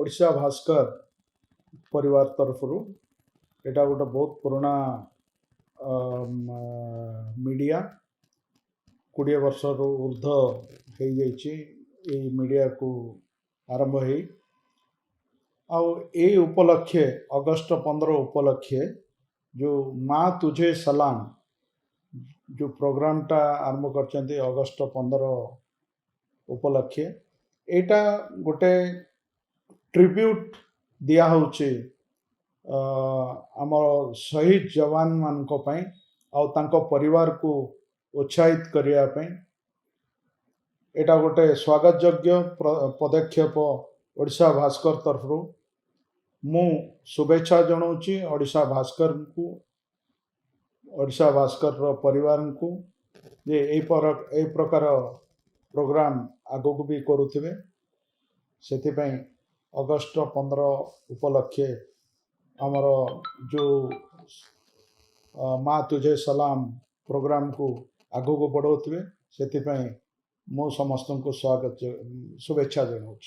ओडिशा भास्कर परिवार तरफ एटा गोटे बहुत पुराना मीडिया 20 वर्ष ऊर्ध हो मीडिया को आरंभ हो उपलक्षे अगस्ट 15 उपलक्षे जो माँ तुझे सलाम जो प्रोग्राम टा आरंभ कर अगस्ट 15 उपलक्षे एटा गोटे ट्रिब्यूट दिया होचे आमर शहीद जवान मान परिवार को उत्साहित करने एटा गोटे स्वागत योग्य पदक्षेप ओडिशा भास्कर तरफ मु शुभेच्छा जनाऊँगी ओडिशा भास्कर को ओडिशा भास्कर परिवार को जे ए प्रकार प्रोग्राम आगो को भी करुवे से अगस्ट 15 उपलक्षे आमर जो माँ तुझे सलाम प्रोग्राम को आगो को बढ़ाऊे से मु समस्त को स्वागत शुभेच्छा जनाऊँ।